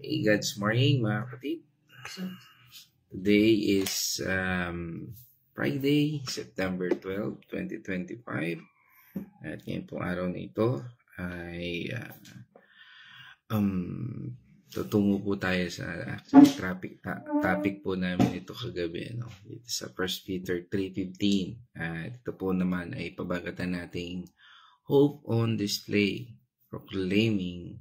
God's morning mga kapatid. Today is Friday, September 12, 2025. At ngayon pong araw na ito ay tutungo po tayo sa topic po namin ito kagabi. Dito sa 1 Peter 3:15. At ito po naman ay pabagatan nating hope on display, proclaiming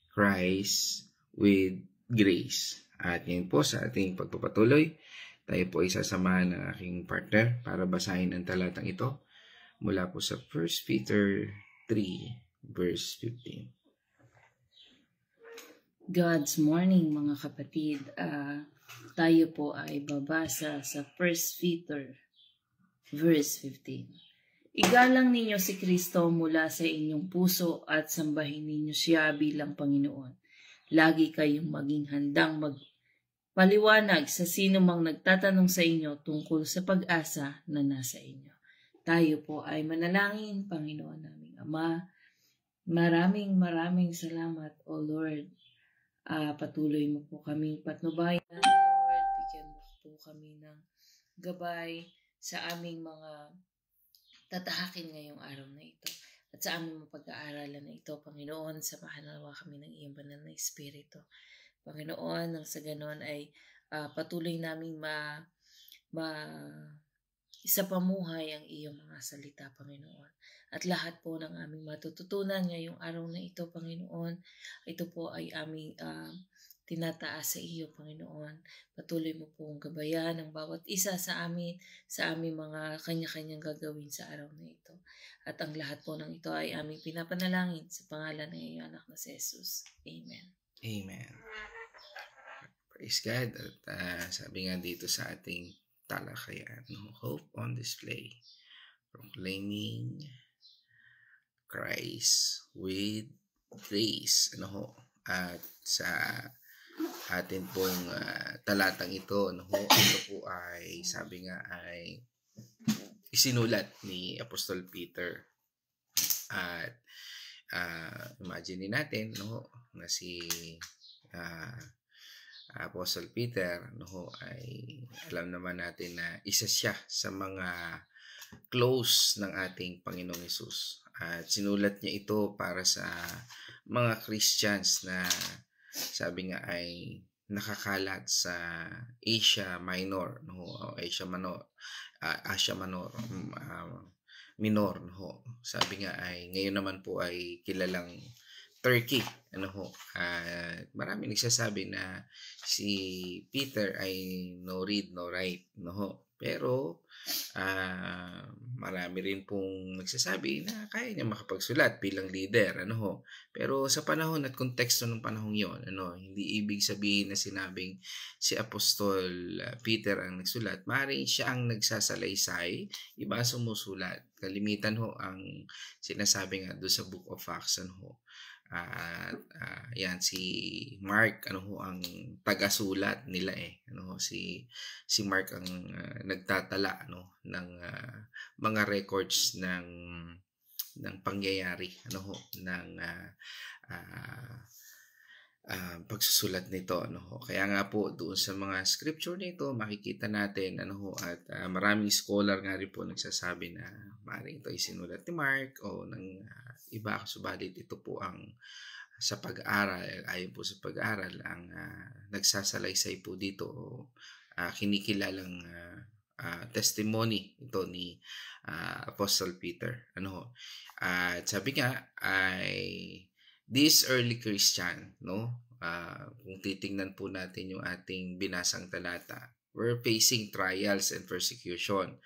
Christ with grace. At ngayon po sa ating pagpapatuloy, tayo po ay sasamahan ng aking partner para basahin ang talatang ito mula po sa 1 Peter 3 verse 15. God's morning mga kapatid. Tayo po ay babasa sa 1 Peter verse 15. Igalang ninyo si Kristo mula sa inyong puso at sambahin ninyo siya bilang Panginoon. Lagi kayong maging handang magpaliwanag sa sino mang nagtatanong sa inyo tungkol sa pag-asa na nasa inyo. Tayo po ay manalangin. Panginoon naming Ama, maraming salamat, O Lord. Patuloy mo po kaming patnubayan, Lord. Bigyan mo po kami ng gabay sa aming mga tatahakin ngayong araw na ito. At sa aming mapag-aaralan na ito, Panginoon, samahan nawa kami ng iyong banal na Espiritu. Panginoon, nang sa ganon ay patuloy naming isapamuhay ang iyong mga salita, Panginoon. At lahat po ng aming matututunan ngayong araw na ito, Panginoon, ito po ay aming tinataas sa iyo, Panginoon. Patuloy mo pong gabayan ang bawat isa sa amin, sa aming mga kanya-kanyang gagawin sa araw na ito. At ang lahat po ng ito ay aming pinapanalangin sa pangalan ng iyong anak na si Jesus. Amen. Amen. Praise God. At sabi nga dito sa ating talakayan, hope on display, proclaiming Christ with grace. At sa atin pong talatang ito, ito po ay sabi nga ay isinulat ni Apostol Peter. At imagine natin na si Apostle Peter ay alam naman natin na isa siya sa mga close ng ating Panginoong Hesus. At sinulat niya ito para sa mga Christians na sabi nga ay nakakalat sa Asia Minor, Minor. Sabi nga ay ngayon naman po ay kilalang Turkey. Marami nagsasabi na si Peter ay no read, no write. Pero marami rin pong nagsasabi na kaya niya makapagsulat bilang leader. Pero sa panahon at konteksto ng panahong yon, hindi ibig sabihin na sinabing si Apostol Peter ang nagsulat. Maaaring siya ang nagsasalaysay, iba sumusulat. Kalimitan ang sinasabi nga doon sa Book of Acts. Yan si Mark ang tagasulat nila si Mark ang nagtatala ng mga records ng pangyayari ng pagsusulat nito. Kaya nga po doon sa mga scripture nito makikita natin at maraming scholar nga rin po nagsasabi na maaaring ito ay sinulat ni Mark o ng iba, subalit ito po ang sa pag-aaral, ayon po sa pag-aaral ang nagsasalaysay po dito kinikilalang testimony ito ni Apostle Peter. At sabi nga ay this early Christian, kung titingnan po natin yung ating binasang talata, we're facing trials and persecution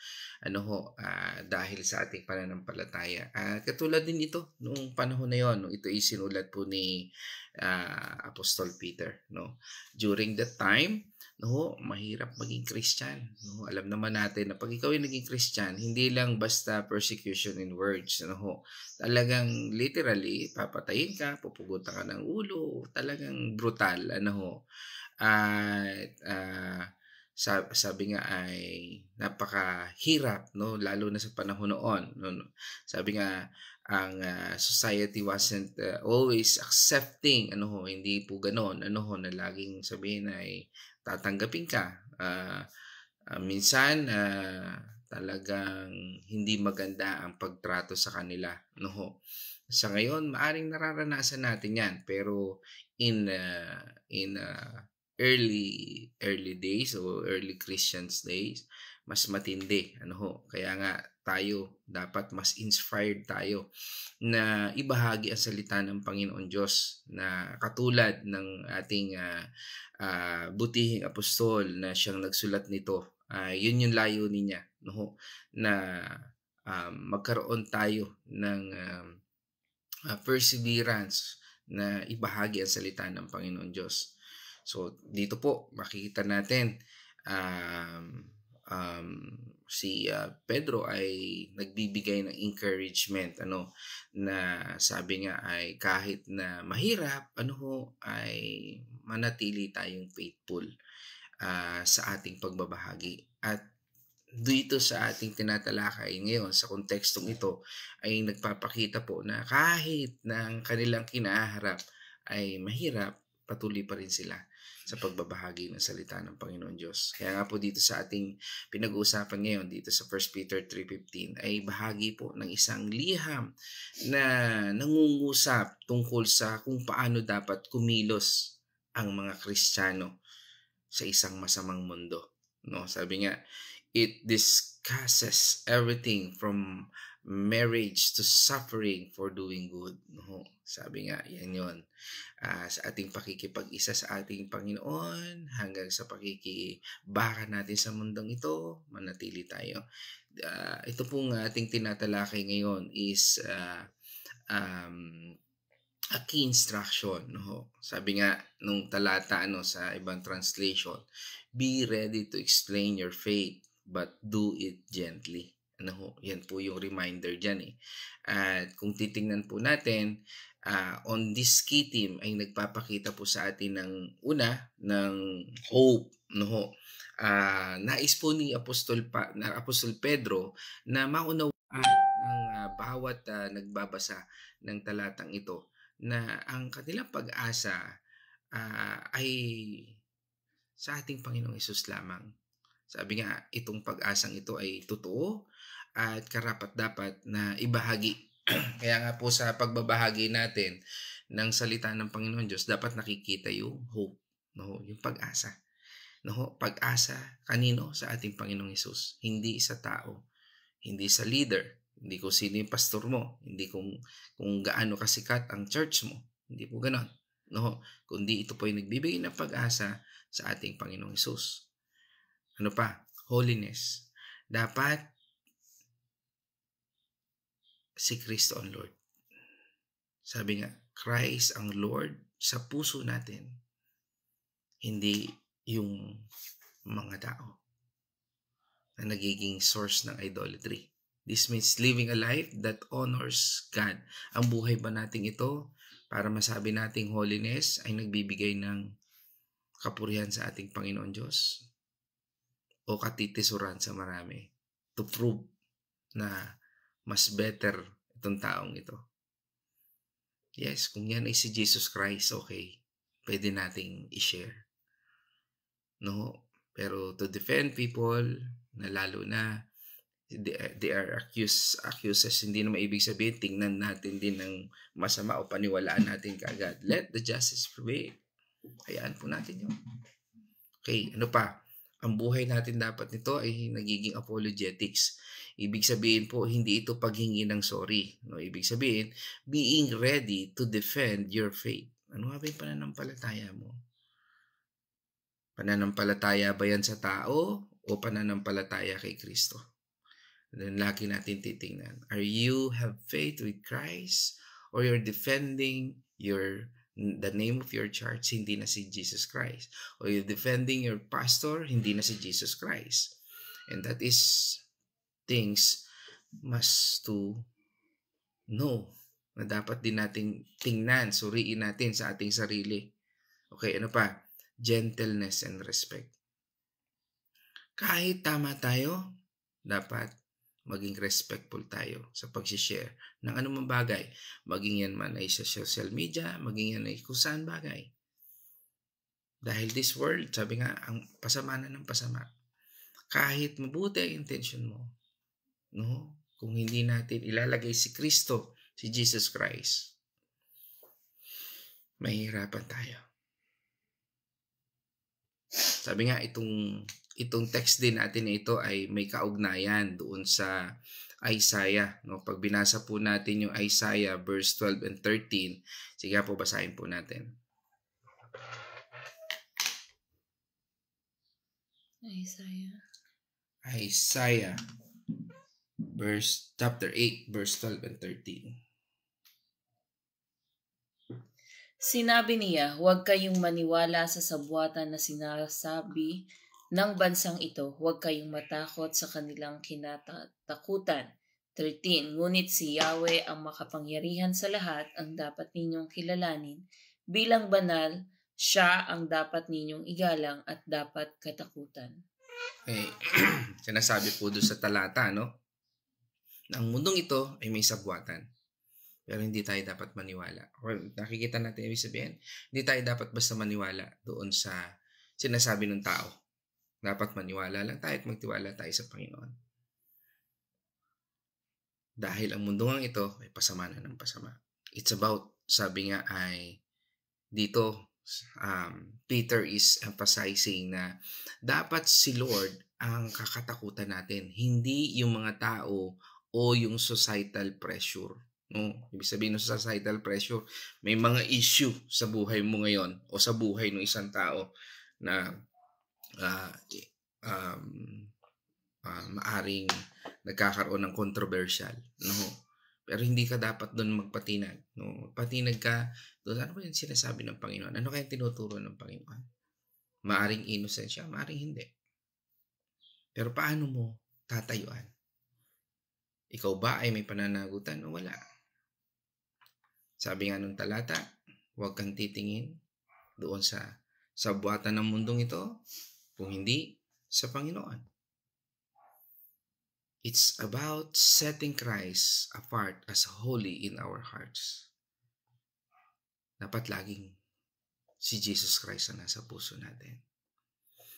dahil sa ating pananampalataya. Katulad din ito noong panahon na yon, ito ay sinulat po ni Apostol Peter. During that time, mahirap maging Christian. Alam naman natin na pag ikaw ay naging Christian, hindi lang basta persecution in words. Talagang literally, papatayin ka, pupugutan ka ng ulo, talagang brutal. At sabi nga ay napakahirap, lalo na sa panahon noon. Sabi nga society wasn't always accepting, hindi po ganoon, na laging sabihin ay tatanggapin ka. Minsan talagang hindi maganda ang pagtrato sa kanila, Sa ngayon, maaring nararanasan natin 'yan, pero in early days o early Christians days, mas matindi, Kaya nga tayo dapat mas inspired tayo na ibahagi ang salita ng Panginoon Diyos, na katulad ng ating butihing apostol na siyang nagsulat nito. Yun yung layunin niya, na magkaroon tayo ng perseverance na ibahagi ang salita ng Panginoon Diyos. So dito po makikita natin si Pedro ay nagbibigay ng encouragement, na sabi nga ay kahit na mahirap, ay manatili tayong faithful sa ating pagbabahagi. At dito sa ating tinatalakay ngayon sa kontekstong ito ay nagpapakita po na kahit na ang kanilang kinaharap ay mahirap, patuloy pa rin sila sa pagbabahagi ng salita ng Panginoon Diyos. Kaya nga po dito sa ating pinag-uusapan ngayon dito sa 1 Peter 3:15 ay bahagi po ng isang liham na nangungusap tungkol sa kung paano dapat kumilos ang mga Kristiyano sa isang masamang mundo. Sabi nga, it discusses everything from marriage to suffering for doing good. Sabi nga, yan yun. Sa ating pakikipag-isa sa ating Panginoon hanggang sa pakikibaka natin sa mundong ito, manatili tayo. Ito pong ating tinatalakay ngayon is a key instruction. Sabi nga nung talata sa ibang translation, be ready to explain your faith, but do it gently. Yan po yung reminder dyan. At kung titingnan po natin, on this key theme ay nagpapakita po sa atin ng hope. Nais po ni Apostol Pedro na maunawaan ng bawat nagbabasa ng talatang ito na ang kanilang pag-asa ay sa ating Panginoong Hesus lamang. Sabi nga, itong pag-asang ito ay totoo at karapat-dapat na ibahagi. Kaya nga po sa pagbabahagi natin ng salita ng Panginoon Diyos, dapat nakikita yung hope, yung pag-asa. Pag-asa kanino? Sa ating Panginoong Hesus. Hindi sa tao, hindi sa leader, hindi kung sino yung pastor mo, hindi kung gaano kasikat ang church mo. Hindi po ganon. Kundi ito po ay nagbibigay ng pag-asa sa ating Panginoong Hesus. Ano pa? Holiness. Dapat si Kristo ang Lord. Sabi nga, Christ ang Lord sa puso natin. Hindi yung mga tao na nagiging source ng idolatry. This means living a life that honors God. Ang buhay ba nating ito para masabi nating holiness ay nagbibigay ng kapurihan sa ating Panginoon Diyos? O katitisuran sa marami to prove na mas better itong taong ito? Yes, kung yan ay si Jesus Christ, okay, pwede nating i-share. Pero to defend people na lalo na they are accusers, hindi na maibig sabihin tingnan natin din ng masama o paniwalaan natin kaagad. Let the justice prevail. Hayaan po natin yun. Okay, ano pa? Ang buhay natin dapat nito ay nagiging apologetics. Ibig sabihin po, hindi ito paghingi ng sorry. Ibig sabihin, being ready to defend your faith. Ano nga ba yung pananampalataya mo? Pananampalataya ba yan sa tao o pananampalataya kay Kristo? Then lagi natin titingnan. Are you have faith with Christ or you're defending the name of your church, hindi na si Jesus Christ? Or you're defending your pastor, hindi na si Jesus Christ? And that is things must to know na dapat din natin tingnan, suriin natin sa ating sarili. Okay, ano pa? Gentleness and respect. Kahit tama tayo, dapat maging respectful tayo sa pag-share ng anumang bagay. Maging yan man ay sa social media, maging yan ay kung saan bagay. Dahil this world, sabi nga, ang pasama na ng pasama. Kahit mabuti ang intention mo, no? Kung hindi natin ilalagay si Kristo, si Jesus Christ, mahihirapan tayo. Sabi nga, itong text din natin na ito ay may kaugnayan doon sa Isaiah. No? Pag binasa po natin yung Isaiah verse 12 and 13, sige po, basahin po natin. Isaiah chapter 8 verse 12 and 13. Sinabi niya, huwag kayong maniwala sa sabwatan na sinasabi ng bansang ito. Huwag kayong matakot sa kanilang kinatakutan. 13. Ngunit si Yahweh ang makapangyarihan sa lahat ang dapat ninyong kilalanin. Bilang banal, siya ang dapat ninyong igalang at dapat katakutan. Okay. Sinasabi po doon sa talata, no? Na ang mundong ito ay may sabwatan. Pero hindi tayo dapat maniwala. Or nakikita natin, ibig sabihin, hindi tayo dapat basta maniwala doon sa sinasabi ng tao. Dapat maniwala lang tayo at magtiwala tayo sa Panginoon. Dahil ang mundong ito ay pasama na ng pasama. It's about, sabi nga ay, dito, Peter is emphasizing na dapat si Lord ang kakatakutan natin. Hindi yung mga tao o yung societal pressure. No, ibig sabihin ng societal pressure, may mga issue sa buhay mo ngayon o sa buhay ng isang tao na maaring nagkakaroon ng controversial, no? Pero hindi ka dapat doon magpatinag, no? Magpatinag ka doon. Ano ba yung sinasabi ng Panginoon? Ano kaya tinuturo ng Panginoon? Maaring innocent siya, maaring hindi. Pero paano mo tatayuan? Ikaw ba ay may pananagutan o wala? Sabi nga nung talata, huwag kang titingin doon sa sabwatan ng mundong ito, kung hindi sa Panginoon. It's about setting Christ apart as holy in our hearts. Dapat laging si Jesus Christ ang nasa puso natin.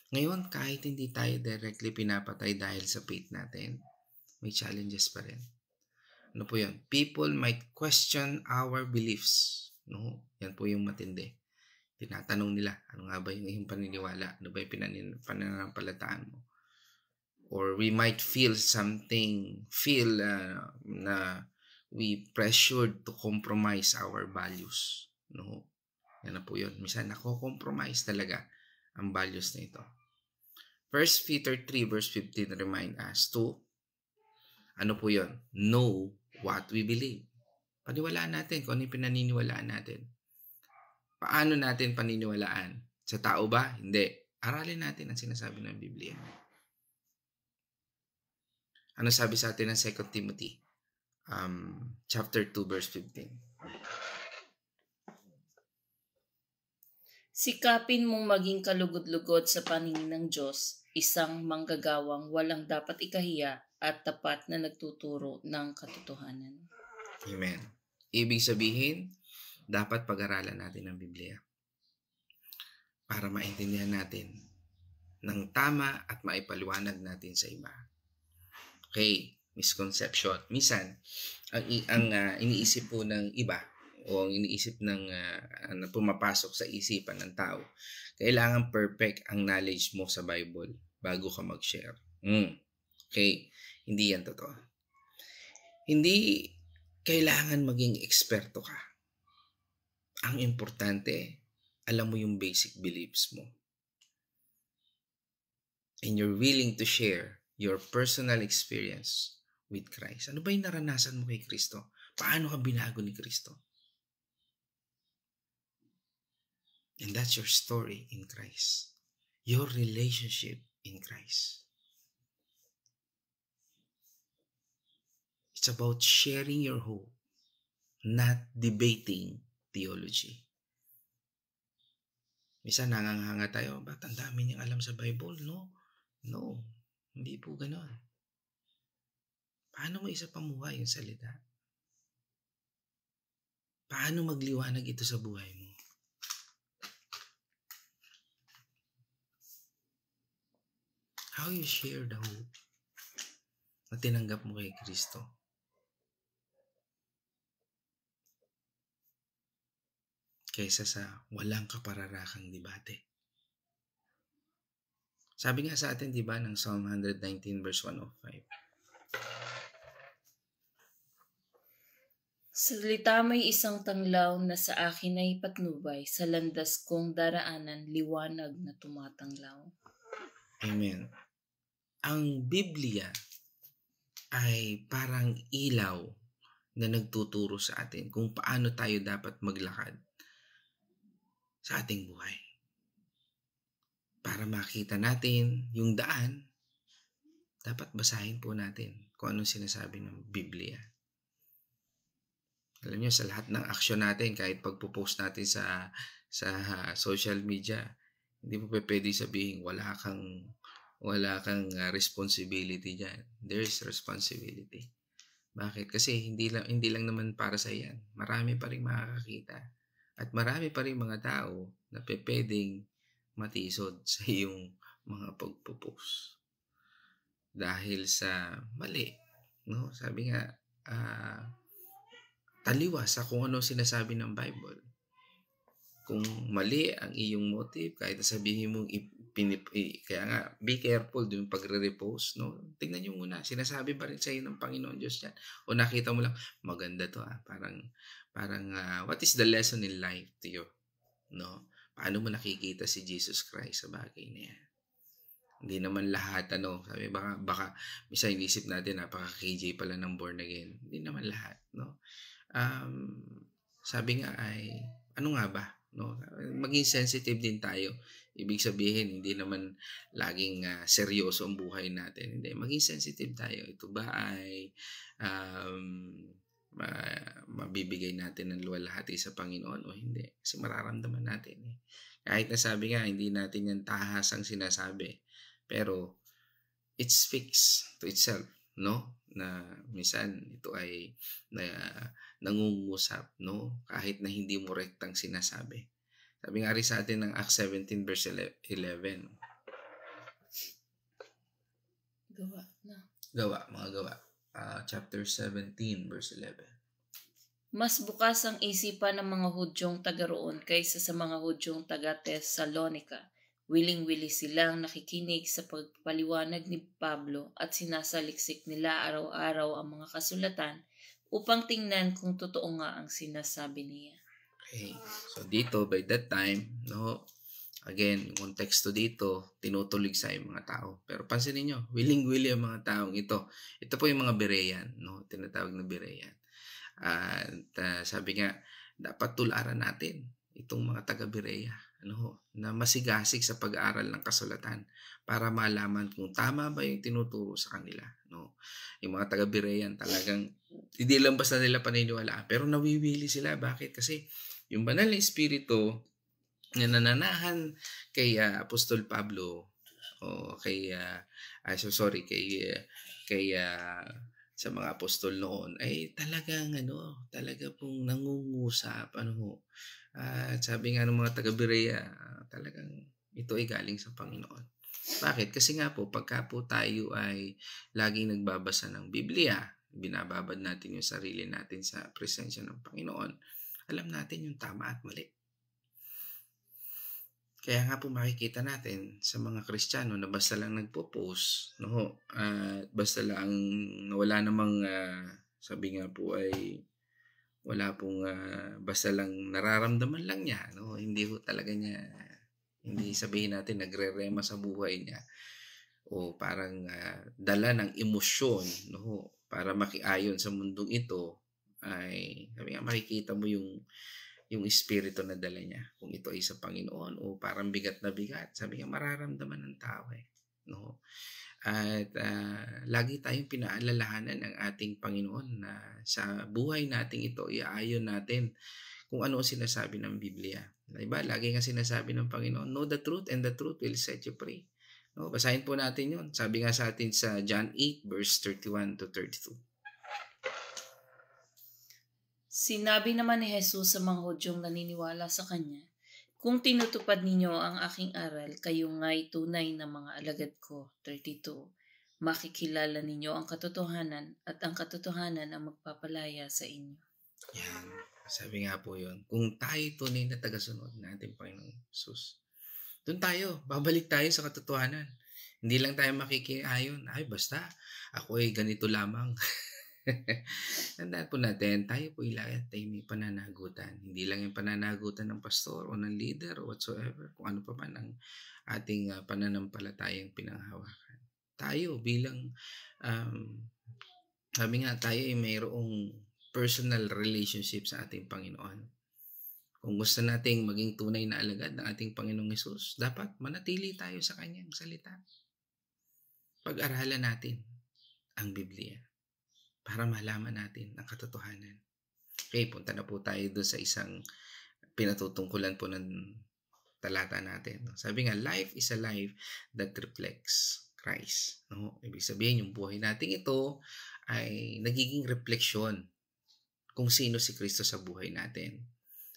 Ngayon, kahit hindi tayo directly pinapatay dahil sa faith natin, may challenges pa rin. Ano po yun? People might question our beliefs. No? Yan po yung matindi. Tinatanong nila, ano nga ba yung iyong paniniwala? Ano ba yung pananampalataan mo? Or we might feel na we pressured to compromise our values. No? Yan na po yun. Minsan nako-compromise talaga ang values na ito. 1 Peter 3 verse 15 remind us to, ano po yun? Know what we believe. Paniwalaan natin kung ano yung pinaniniwalaan natin. Paano natin paniniwalaan? Sa tao ba? Hindi. Aralin natin ang sinasabi ng Biblia. Ano sabi sa atin ng 2 Timothy? Chapter 2 verse 15. Sikapin mong maging kalugod-lugod sa paningin ng Diyos, isang manggagawang walang dapat ikahiya at tapat na nagtuturo ng katotohanan. Amen. Ibig sabihin, dapat pag-aralan natin ang Biblia para maintindihan natin ng tama at maipaliwanag natin sa iba. Okay, misconception. Minsan, ang iniisip po ng iba o ang iniisip ng pumapasok sa isipan ng tao, kailangan perfect ang knowledge mo sa Bible bago ka mag-share. Okay, hindi yan totoo. Hindi kailangan maging eksperto ka. Ang importante, alam mo yung basic beliefs mo. And you're willing to share your personal experience with Christ. Ano ba yung naranasan mo kay Kristo? Paano ka binago ni Kristo? And that's your story in Christ. Your relationship in Christ. It's about sharing your hope, not debating theology. Minsan nanganganga tayo, ba't ang dami niyang alam sa Bible? No, hindi po ganon. Paano mo isa pamuhay yung salita? Paano magliwanag ito sa buhay mo? How you share the hope na tinanggap mo kay Kristo? Kaysa sa walang kapararakang debate. Sabi nga sa atin, di ba, ng Psalm 119 verse 105. Salita mo'y isang tanglaw na sa akin ay patnubay, sa landas kong daraanan, liwanag na tumatanglaw. Amen. Ang Biblia ay parang ilaw na nagtuturo sa atin kung paano tayo dapat maglakad sa ating buhay. Para makita natin yung daan, dapat basahin po natin kung anong sinasabi ng Biblia. Alam niyo, sa lahat ng aksyon natin, kahit pagpo-post natin sa social media, hindi mo pwede sabihin wala kang responsibility diyan. There's responsibility. Bakit? Kasi hindi lang naman para sa yan. Marami pa ring makakakita at marami pa ring mga tao na pwedeng matisod sa iyong mga pagpo-post dahil sa mali, no? Sabi nga, taliwas sa kung ano sinasabi ng Bible. Kung mali ang iyong motive, kahit sabihin mong kaya nga, be careful yung pagre-repost, no? Tingnan nyo muna, sinasabi ba rin sa iyo ng Panginoon Diyos yan? O nakita mo lang, maganda to parang what is the lesson in life to you? No? Paano mo nakikita si Jesus Christ sa bagay na yan? Hindi naman lahat, sabi baka minsan inisip natin, napaka-KJ pala ng born again. Hindi naman lahat, no? Sabi nga ay, ano nga ba? No? Maging sensitive din tayo. Ibig sabihin, hindi naman laging seryoso ang buhay natin. Hindi, maging sensitive tayo. Ito ba ay mabibigay natin ng luwalhati sa Panginoon o hindi? Kasi mararamdaman natin. Kahit nasabi nga, hindi natin yan tahas ang sinasabi. Pero, it speaks to itself, no? Na minsan ito ay nangungusap, no? Kahit na hindi mo rektang sinasabi. Sabi nga rin sa atin ng Acts 17 verse 11. Mga gawa. Chapter 17 verse 11. Mas bukas ang isipan ng mga Hudyong taga roon kaysa sa mga Hudyong taga Thessalonica. Wiling-wili silang nakikinig sa pagpaliwanag ni Pablo at sinasaliksik nila araw-araw ang mga kasulatan upang tingnan kung totoo nga ang sinasabi niya. Okay. So dito, by that time, no, again, yung konteksto dito, tinutulig sa yung mga tao. Pero pansinin nyo, wiling-wili ang mga taong ito. Ito po yung mga Berean, no, tinatawag na Berean. At sabi nga, dapat tularan natin itong mga taga-Berea, na masigasig sa pag-aaral ng kasulatan para malaman kung tama ba yung tinuturo sa kanila, no? Yung mga taga-Berean talagang hindi lang basta nila paniniwalaan, pero nawiwili sila. Bakit? Kasi yung banal na espiritu na nananahan kay Apostol Pablo o kay sa mga apostol noon ay talaga pong nangungusap, at sabi nga ng mga taga-Berea, talagang ito ay galing sa Panginoon. Bakit? Kasi nga po, pagka po tayo ay laging nagbabasa ng Biblia, binababad natin yung sarili natin sa presensya ng Panginoon, alam natin yung tama at mali. Kaya nga po makikita natin sa mga Kristiyano na basta lang nagpo-post, no? Basta lang wala namang sabi nga po ay wala pong basta lang nararamdaman lang niya, no? Hindi ho talaga niya, hindi sabihin natin nagre-rema sa buhay niya o parang dala ng emosyon, no? Para makiayon sa mundong ito, ay sabi nga makikita mo yung espiritu na dala niya, kung ito ay sa Panginoon o parang bigat na bigat. Sabi nga mararamdaman ng tao, no? At lagi tayong pinaalalahanan ng ating Panginoon na sa buhay nating ito, iaayon natin kung ano ang sinasabi ng Biblia. Diba? Lagi nga sinasabi ng Panginoon, know the truth and the truth will set you free. No, basahin po natin yun. Sabi nga sa atin sa John 8 verse 31 to 32. Sinabi naman ni Jesus sa mga Hudyong naniniwala sa Kanya, "Kung tinutupad ninyo ang aking aral, kayo nga'y tunay na mga alagad ko." 32. Makikilala ninyo ang katotohanan at ang katotohanan ang magpapalaya sa inyo. Yan. Sabi nga po yun. Kung tayo tunay na tagasunod ng ating Panginoong Jesus, doon tayo. Babalik tayo sa katotohanan. Hindi lang tayo makikiayon. Ay, basta. Ako ay ganito lamang. Tandaan po natin, tayo po ilagay tayo may pananagutan. Hindi lang yung pananagutan ng pastor o ng leader o whatsoever, kung ano pa man ang ating pananampalatayang pinanghawakan. Tayo bilang, sabi nga, tayo ay mayroong personal relationship sa ating Panginoon. Kung gusto nating maging tunay na alagad ng ating Panginoong Hesus, dapat manatili tayo sa Kanyang salita. Pag-aralan natin ang Biblia para malaman natin ang katotohanan. Okay, punta na po tayo doon sa isang pinatutungkulan po ng talata natin. Sabi nga, life is a life that reflects Christ. No? Ibig sabihin, yung buhay natin ito ay nagiging refleksyon kung sino si Kristo sa buhay natin.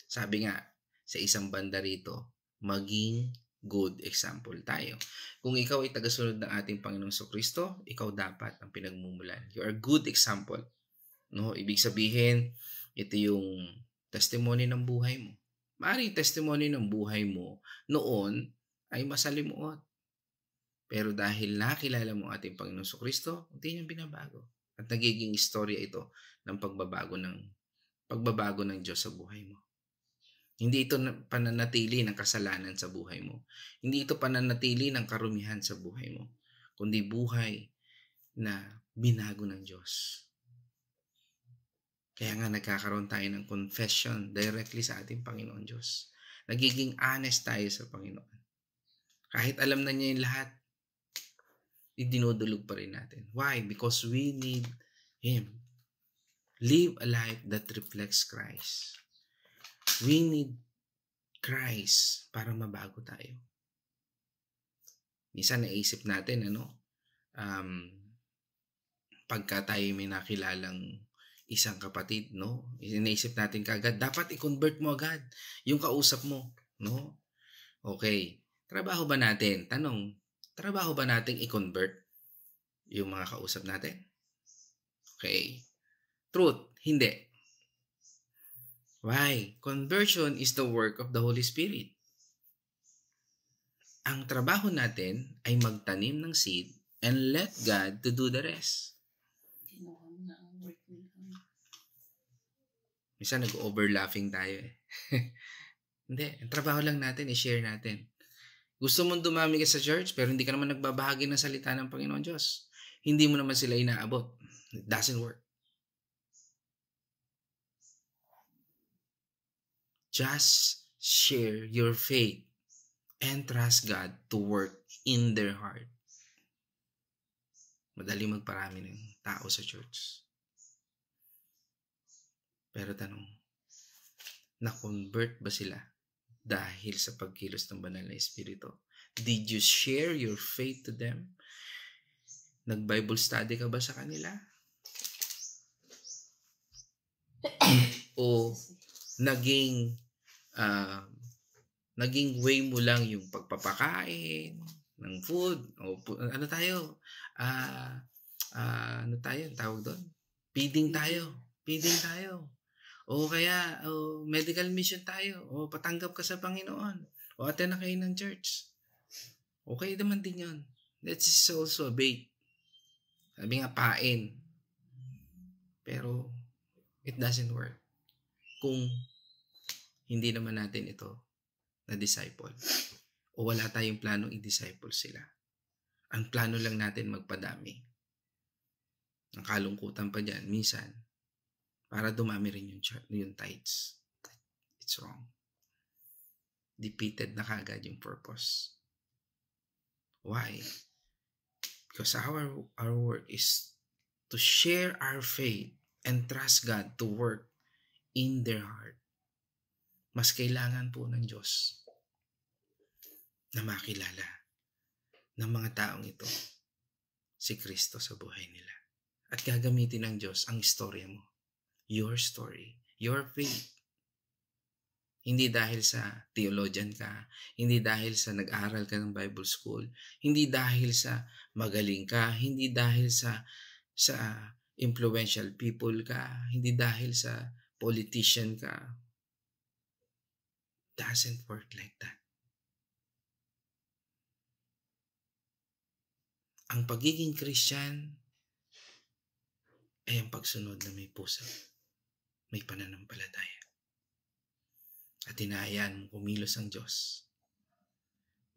Sabi nga, sa isang banda rito, maging good example tayo. Kung ikaw ay tagasunod ng ating Panginoong Kristo, ikaw dapat ang pinagmumulan. You are good example. No? Ibig sabihin, ito yung testimony ng buhay mo. Maaaring testimony ng buhay mo noon ay masalimuot. Pero dahil nakilala mo ating Panginoong Kristo, hindi niya binabago. At nagiging istorya ito ng pagbabago ng Diyos sa buhay mo. Hindi ito pananatili ng kasalanan sa buhay mo. Hindi ito pananatili ng karumihan sa buhay mo. Kundi buhay na binago ng Diyos. Kaya nga nagkakaroon tayo ng confession directly sa ating Panginoon Diyos. Nagiging honest tayo sa Panginoon. Kahit alam na niya yung lahat, idinudulog pa rin natin. Why? Because we need Him. Live a life that reflects Christ. We need Christ para mabago tayo. Minsan naisip natin, pagka tayo may nakilalang isang kapatid, no? Inaisip natin kagad, dapat i-convert mo agad yung kausap mo, no? Okay. Trabaho ba natin? Tanong, trabaho ba natin i-convert yung mga kausap natin? Okay. Truth, hindi. Why? Conversion is the work of the Holy Spirit. Ang trabaho natin ay magtanim ng seed and let God to do the rest. Minsan nag-overlapping tayo eh. Hindi, ang trabaho lang natin, i-share natin. Gusto mong dumami ka sa church pero hindi ka naman nagbabahagi ng salita ng Panginoon Diyos. Hindi mo naman sila inaabot. It doesn't work. Just share your faith and trust God to work in their heart. Madali magparami ng tao sa church. Pero tanong, na-convert ba sila dahil sa pagkilos ng banal na Espiritu? Did you share your faith to them? Nag-Bible study ka ba sa kanila? O naging way mo lang yung pagpapakain ng food o tawag doon, feeding tayo o kaya medical mission tayo o patanggap ka sa Panginoon o attend na kayo ng church. Okay naman din yun. That is also a bait. Sabi nga, pain. Pero it doesn't work kung hindi naman natin ito na-disciple. O wala tayong planong i-disciple sila. Ang plano lang natin magpadami. Ang kalungkutan pa dyan, minsan, para dumami rin yung tithes. It's wrong. Defeated na kagad yung purpose. Why? Because our work is to share our faith and trust God to work in their heart. Mas kailangan po ng Diyos na makilala ng mga taong ito si Kristo sa buhay nila. At gagamitin ng Diyos ang istorya mo. Your story. Your faith. Hindi dahil sa theologian ka, hindi dahil sa nag-aral ka ng Bible school, hindi dahil sa magaling ka, hindi dahil sa influential people ka, hindi dahil sa politician ka. Doesn't work like that. Ang pagiging Christian ay ang pagsunod na may puso, may pananampalataya. At hinahayaan mong kumilos ang Diyos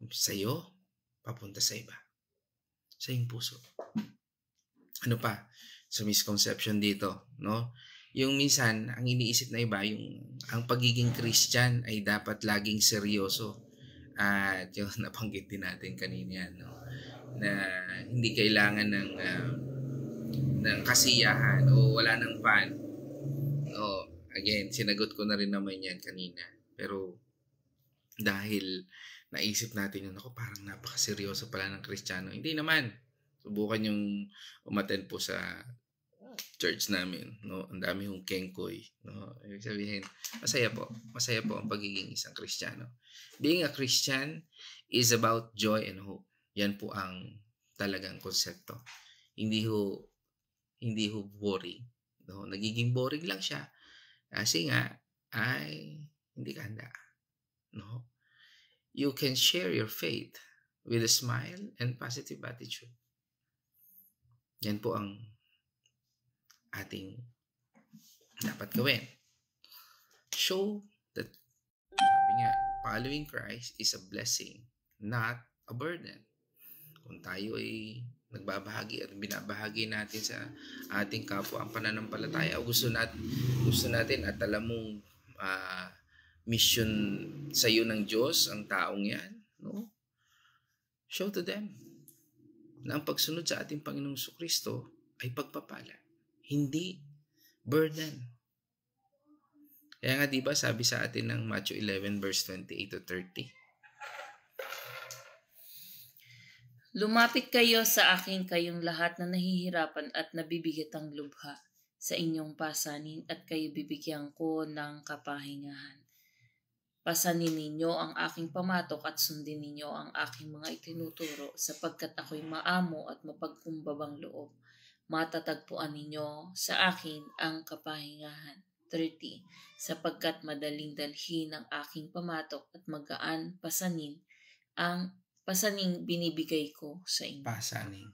sa iyo, papunta sa iba. Sa iyong puso. Ano pa? Sa misconception dito, no? Yung minsan, ang iniisip na iba, ang pagiging Christian ay dapat laging seryoso. At yung nabanggit din natin kanina, no? Na hindi kailangan ng kasiyahan o wala ng fun. No, again, sinagot ko na rin naman yan kanina. Pero dahil naisip natin yun, ako parang napakaseryoso pala ng Kristiyano. Hindi naman. Subukan yung umattend po sa church namin. No? Ang dami yung kengkoy. No? Ibig sabihin, masaya po. Masaya po ang pagiging isang Kristiyano. Being a Christian is about joy and hope. Yan po ang talagang konsepto. Hindi ho boring. No? Nagiging boring lang siya. Kasi nga, ay hindi ka handa. No? You can share your faith with a smile and positive attitude. Yan po ang ating dapat gawin. Show that, sabi nga, following Christ is a blessing, not a burden. Kung tayo ay nagbabahagi at binabahagi natin sa ating kapwa ang pananampalataya o gusto natin at alam mong mission sa iyo ng Diyos ang taong yan, no? Show to them na ang pagsunod sa ating Panginoong Kristo ay pagpapala, hindi burden. Kaya nga diba sabi sa atin ng Matthew 11 verse 28 to 30, lumapit kayo sa akin kayong lahat na nahihirapan at nabibigatang lubha sa inyong pasanin at kayo bibigyan ko ng kapahingahan. Pasanin ninyo ang aking pamatok at sundin ninyo ang aking mga itinuturo sapagkat ako'y maamo at mapagkumbabang loob. Matatagpuan ninyo sa akin ang kapahingahan. 30. Sapagkat madaling dalhin ang aking pamatok at magaan pasaning binibigay ko sa inyo. Pasaning.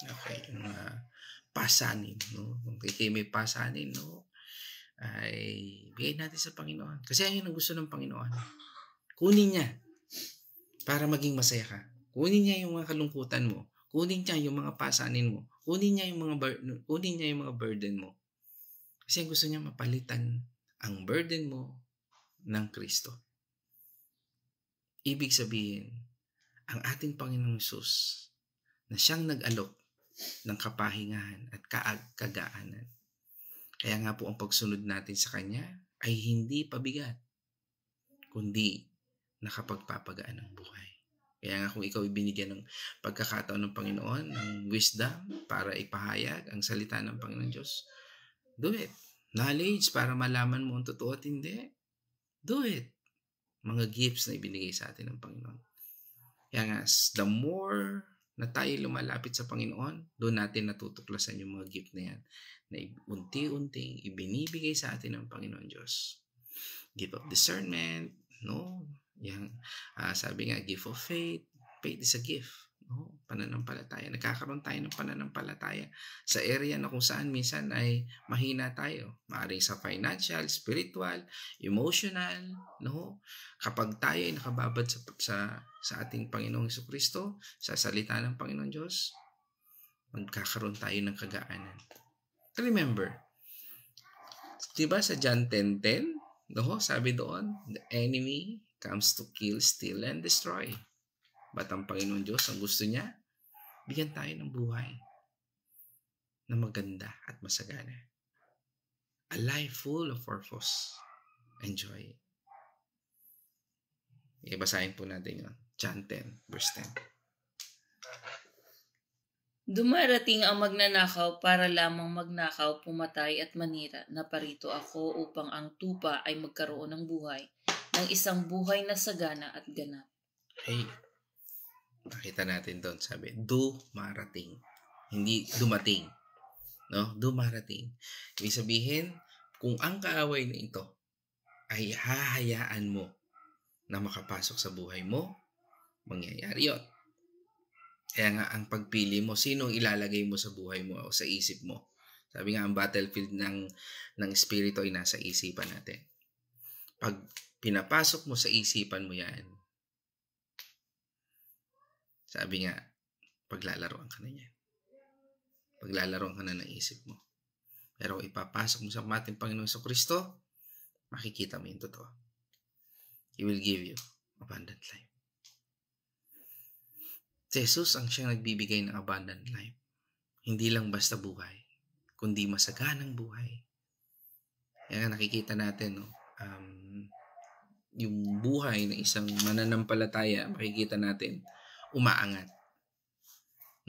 Okay, pasanin, no? Kung kayo may pasanin, no? Ay bigay natin sa Panginoon. Kasi ayun ang gusto ng Panginoon. Kunin niya para maging masaya ka. Kunin niya yung mga kalungkutan mo. Kunin niya yung mga pasanin mo. Kunin niya yung mga burden mo. Kasi gusto niya mapalitan ang burden mo ng Kristo. Ibig sabihin, ang ating Panginoong Hesus na siyang nag-alok ng kapahingahan at kagaanan. Kaya nga po ang pagsunod natin sa Kanya ay hindi pabigat, kundi nakapagpapagaan ng buhay. Kaya nga kung ikaw ibinigyan ng pagkakataon ng Panginoon, ng wisdom para ipahayag ang salita ng Panginoon Diyos, do it. Knowledge para malaman mo ang totoo at hindi, do it. Mga gifts na ibinigay sa atin ng Panginoon. Kaya nga, the more na tayo lumalapit sa Panginoon, doon natin natutuklasan yung mga gift na yan na unti-unting ibinibigay sa atin ng Panginoon Diyos. Gift of discernment, no? Yang, sabi nga, gift of faith. Faith is a gift. No? Pananampalataya. Nagkakaroon tayo ng pananampalataya sa area na kung saan minsan ay mahina tayo. Maaaring sa financial, spiritual, emotional. No? Kapag tayo ay nakababad sa ating Panginoong Jesucristo, sa salita ng Panginoong Diyos, magkakaroon tayo ng kagaanan. Remember, diba sa John 10:10, no? Sabi doon, the enemy comes to kill, steal, and destroy. But ang Panginoon Diyos, ang gusto niya, bigyan tayo ng buhay na maganda at masagana. A life full of purpose and joy. Ibasahin po natin yun. John 10, verse 10. Dumarating ang magnanakaw para lamang magnakaw, pumatay at manira. Naparito ako upang ang tupa ay magkaroon ng buhay, ng isang buhay na sagana at ganap. Hey, nakita natin doon, sabi, dumarating. Hindi dumating. No? Dumarating. Ibig sabihin, kung ang kaaway na ito ay hahayaan mo na makapasok sa buhay mo, mangyayari yun. Kaya nga, ang pagpili mo, sinong ilalagay mo sa buhay mo o sa isip mo. Sabi nga, ang battlefield ng espiritu ay nasa isipan natin. Pag pinapasok mo sa isipan mo yan, sabi nga, paglalaroan ka na yan. Paglalaroan ka na ng isip mo. Pero ipapasok mo sa ating Panginoon sa Kristo, makikita mo yung totoo. He will give you abundant life. Si Jesus ang siyang nagbibigay ng abundant life. Hindi lang basta buhay, kundi masaganang buhay. Kaya nakikita natin, no, yung buhay ng isang mananampalataya, makikita natin, umaangat.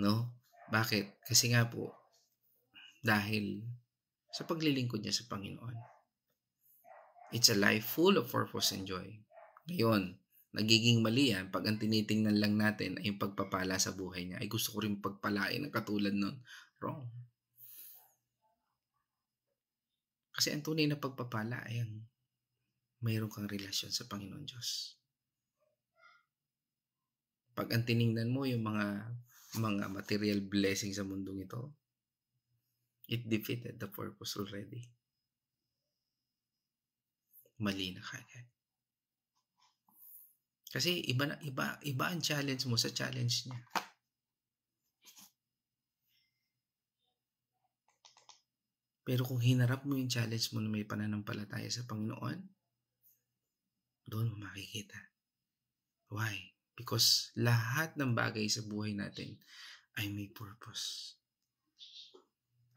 No? Bakit? Kasi nga po, dahil sa paglilingkod niya sa Panginoon. It's a life full of purpose and joy. Ngayon, nagiging mali yan pag ang tinitingnan lang natin ay yung pagpapala sa buhay niya. Ay gusto ko rin pagpalain ng katulad nun. Wrong. Kasi ang tunay na pagpapala ay ang mayroon kang relasyon sa Panginoon Diyos. Pag ang tiningnan mo yung mga material blessing sa mundong ito, it defeated the purpose already. Mali na kagad. Kasi iba ang challenge mo sa challenge niya. Pero kung hinarap mo yung challenge mo na may pananampalataya sa Panginoon, doon mo makikita. Why? Because lahat ng bagay sa buhay natin ay may purpose.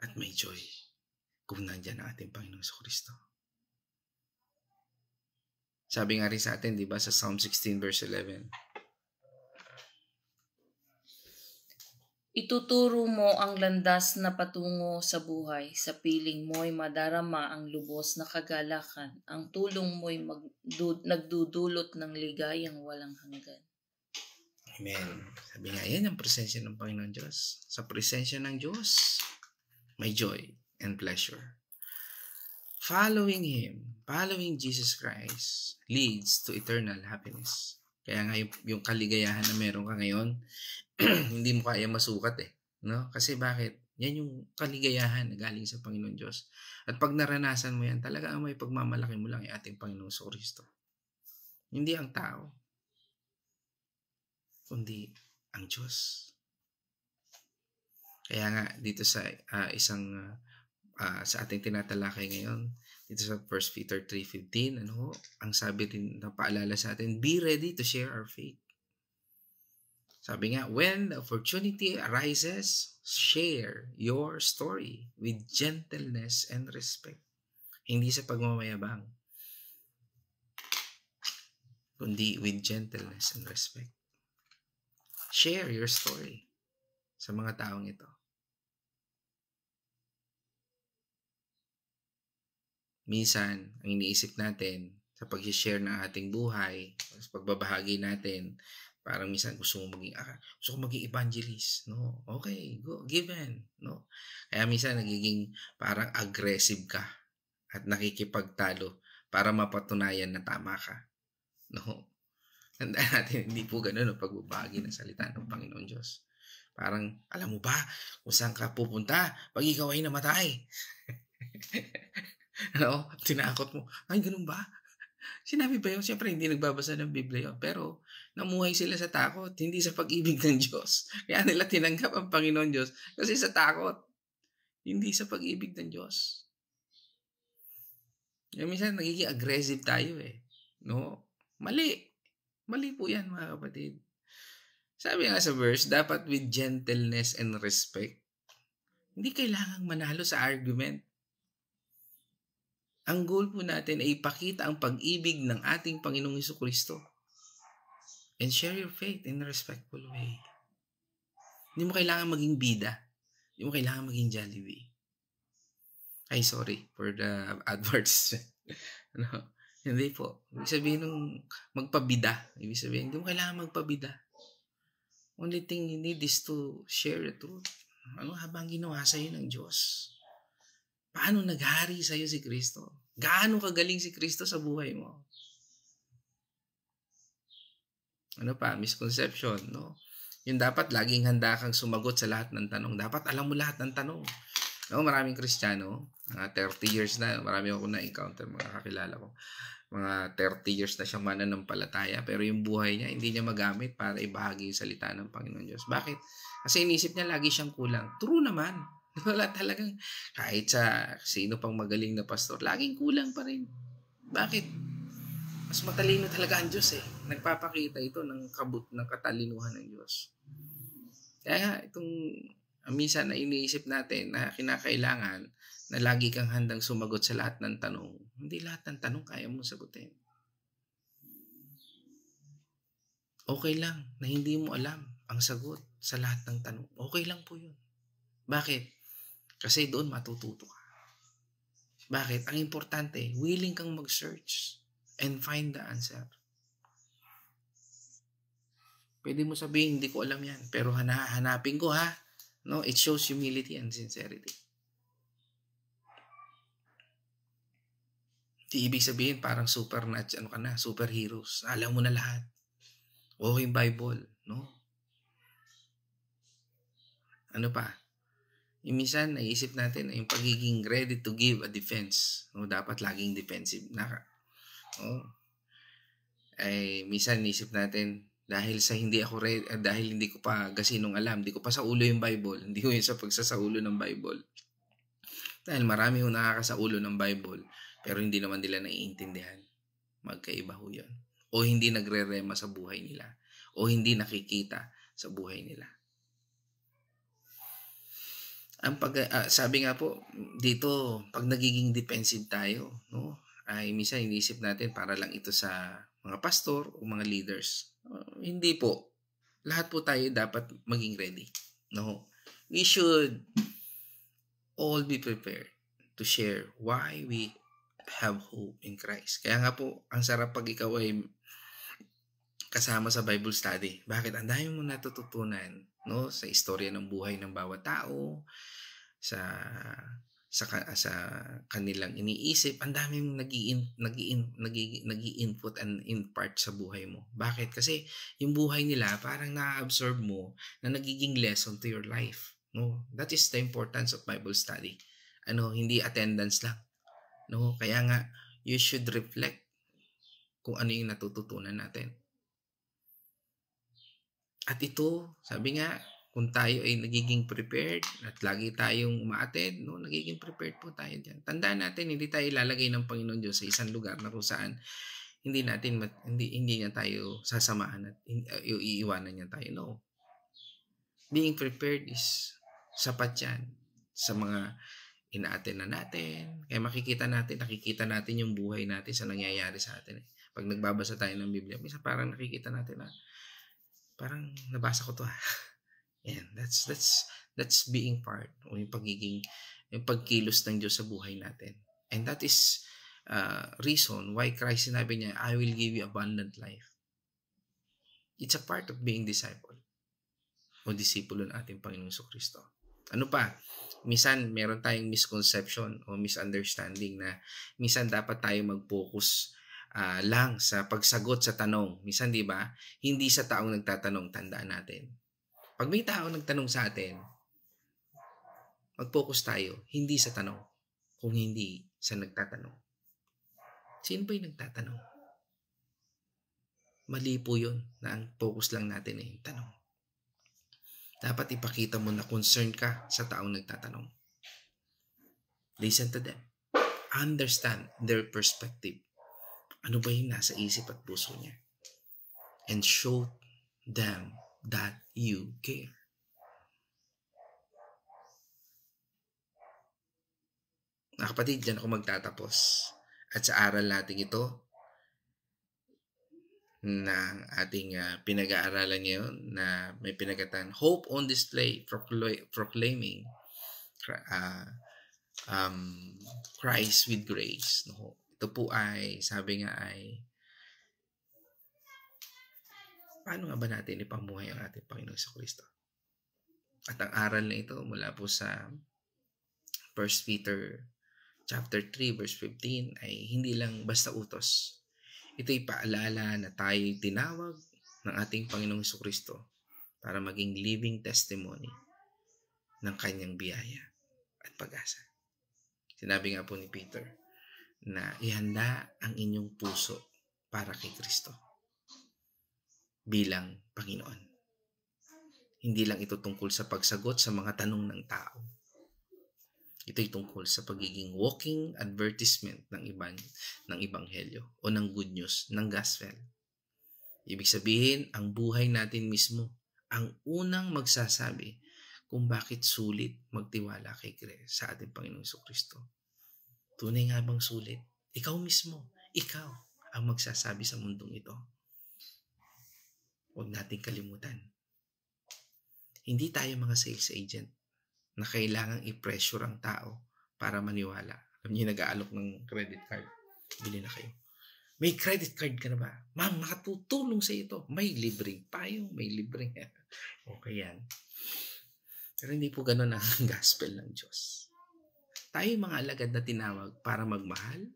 At may joy kung nandyan ang ating Panginoon sa Kristo. Sabi nga rin sa atin, di ba, sa Psalm 16 verse 11. Ituturo mo ang landas na patungo sa buhay. Sa piling mo'y madarama ang lubos na kagalakan. Ang tulong mo'y nagdudulot ng ligayang walang hanggan. Amen. Sabi nga, yan ang presensya ng Panginoon Diyos. Sa presensya ng Diyos, may joy and pleasure. Following Him, following Jesus Christ, leads to eternal happiness. Kaya nga yung kaligayahan na meron ka ngayon, hindi mo kaya masukat eh. No? Kasi bakit? Yan yung kaligayahan na galing sa Panginoon Diyos. At pag naranasan mo yan, talaga ang may pagmamalaki mo lang ay ating Panginoong Kristo. Hindi ang tao, kundi ang Diyos. Kaya nga dito sa sa ating tinatalakay ngayon, dito sa 1 Peter 3:15, ang sabi din na paalala sa atin, be ready to share our faith. Sabi nga, when the opportunity arises, share your story with gentleness and respect. Hindi sa pagmamayabang, kundi with gentleness and respect. Share your story sa mga taong ito. Minsan, ang iniisip natin sa pag-share ng ating buhay, sa pagbabahagi natin, parang minsan gusto ko maging evangelist, no? Okay, go, given, no? Kaya minsan nagiging parang aggressive ka at nakikipagtalo para mapatunayan na tama ka, no? Tandaan natin, hindi po ganun ang pagbabahagi ng salita ng Panginoon Diyos. Parang, alam mo ba kung saan ka pupunta pag ikaw ay namatay? No? Tinakot mo. Ay, ganun ba? Sinabi ba yun? Siyempre, hindi nagbabasa ng Biblia yun. Pero, namuhay sila sa takot, hindi sa pag-ibig ng Diyos. Kaya nila tinanggap ang Panginoon Diyos kasi sa takot, hindi sa pag-ibig ng Diyos. Kaya minsan, nagiging aggressive tayo eh. No? Mali. Mali po yan, mga kapatid. Sabi nga sa verse, dapat with gentleness and respect. Hindi kailangang manalo sa argument. Ang goal po natin ay ipakita ang pag-ibig ng ating Panginoong Kristo. And share your faith in a respectful way. Hindi mo kailangan maging bida. Hindi mo kailangan maging Jollibee. Ay, sorry for the advertisement. Ano? Hindi po. Ibig sabihin nung magpabida. Ibig sabihin, hindi mo kailangan magpabida. Only thing you need is to share the truth. Ano habang ginawa sa'yo ng Diyos? Paano naghari sa'yo si Kristo? Gaano kagaling si Kristo sa buhay mo? Ano pa? Misconception, no? Yung dapat laging handa kang sumagot sa lahat ng tanong. Dapat alam mo lahat ng tanong. No, maraming Kristiyano, mga 30 years na, marami ako na-encounter, mga kakilala ko. Mga 30 years na siyang mananampalataya, pero yung buhay niya, hindi niya magamit para ibahagi yung salita ng Panginoon Diyos. Bakit? Kasi inisip niya lagi siyang kulang. True naman. Wala talagang, kahit sa sino pang magaling na pastor, laging kulang pa rin. Bakit? Mas matalino talaga ang Diyos eh. Nagpapakita ito ng ng katalinuhan ng Diyos. Kaya nga, itong minsan na iniisip natin na kinakailangan na lagi kang handang sumagot sa lahat ng tanong. Hindi lahat ng tanong kaya mong sagutin. Okay lang na hindi mo alam ang sagot sa lahat ng tanong. Okay lang po yun. Bakit? Kasi doon matututo ka. Bakit? Ang importante, willing kang mag-search and find the answer. Pwede mo sabihin, hindi ko alam yan, pero hanapin ko ha. No, it shows humility and sincerity. Di ibig sabihin parang superheroes. Alam mo na lahat. O yung Bible, no? Ano pa? Yung minsan naisip natin yung pagiging ready to give a defense. No, dapat laging defensive na ka. No? Ay minsan naisip natin dahil hindi ko pa gasinong alam, hindi ko pa sa ulo yung Bible, hindi ko yun sa pagsasaulo ng Bible. Dahil marami ho nakakasaulo ng Bible, pero hindi naman nila naiintindihan. Magkaiba ho yun. O hindi nagre-rema sa buhay nila. O hindi nakikita sa buhay nila. Sabi nga po, dito, pag nagiging defensive tayo, no, ay minsan iniisip natin para lang ito sa mga pastor o mga leaders. Hindi po. Lahat po tayo dapat maging ready. No? We should all be prepared to share why we have hope in Christ. Kaya nga po, ang sarap pag ikaw ay kasama sa Bible study. Bakit? Ang dami mo natututunan, no? Sa istorya ng buhay ng bawat tao, sa kanilang iniisip, ang dami mong nag-i-input and impart sa buhay mo. Bakit? Kasi yung buhay nila parang na-absorb mo na nagiging lesson to your life. No, that is the importance of Bible study. Hindi attendance lang. No, kaya nga you should reflect kung ano yung natututunan natin. At ito, sabi nga, kung tayo ay nagiging prepared at lagi tayong uma-attend, no, nagiging prepared po tayo diyan. Tandaan natin, hindi tayo ilalagay ng Panginoon Diyos sa isang lugar na kung saan hindi niya tayo sasamahan at iiwanan niya tayo. No. Being prepared is sapat yan sa mga ina-attend na natin. Kaya nakikita natin yung buhay natin sa nangyayari sa atin. Pag nagbabasa tayo ng Biblia, minsan parang nakikita natin na parang nabasa ko to ha. And that's being part o yung pagkilos ng Diyos sa buhay natin. And that is reason why Christ sinabi niya, I will give you abundant life. It's a part of being disciple o disipulo ng ating Panginoong Jesucristo. Ano pa? Minsan meron tayong misconception o misunderstanding na minsan dapat tayo mag-focus lang sa pagsagot sa tanong. Minsan, di ba? Hindi sa taong nagtatanong, tandaan natin. Pag may tao nagtanong sa atin, mag-focus tayo, hindi sa tanong, kung hindi sa nagtatanong. Sino ba yung nagtatanong? Mali po yun na ang focus lang natin ay yung tanong. Dapat ipakita mo na concerned ka sa taong nagtatanong. Listen to them. Understand their perspective. Ano ba yung nasa isip at puso niya? And show them that you care. Mga kapatid, dyan ako magtatapos. At sa aral natin ito, ng ating pinag-aaralan ngayon na may pinagatan Hope on Display, proclaiming Christ with Grace. No? Ito po ay, sabi nga ay, paano nga ba natin ipamuhay ang ating Panginoong Jesucristo? At ang aral na ito mula po sa 1 Peter chapter 3 verse 15 ay hindi lang basta utos. Ito'y paalala na tayo'y tinawag ng ating Panginoong Jesucristo para maging living testimony ng kanyang biyaya at pag-asa. Sinabi nga po ni Peter na ihanda ang inyong puso para kay Kristo bilang Panginoon. Hindi lang ito tungkol sa pagsagot sa mga tanong ng tao. Ito'y tungkol sa pagiging walking advertisement ng Ebanghelyo o ng good news, ng gospel. Ibig sabihin, ang buhay natin mismo ang unang magsasabi kung bakit sulit magtiwala kay Kristo sa ating Panginoong Jesucristo. Tunay nga bang sulit? Ikaw mismo, ikaw ang magsasabi sa mundong ito. Huwag nating kalimutan. Hindi tayo mga sales agent na kailangang i-pressure ang tao para maniwala. Alam niyo, nag-aalok ng credit card. Bili na kayo. May credit card ka na ba? Ma'am, nakatutulong sa ito. May libreng payong, may libreng. Okay yan. Pero hindi po ganun ang gospel ng Diyos. Tayo mga alagad na tinawag para magmahal,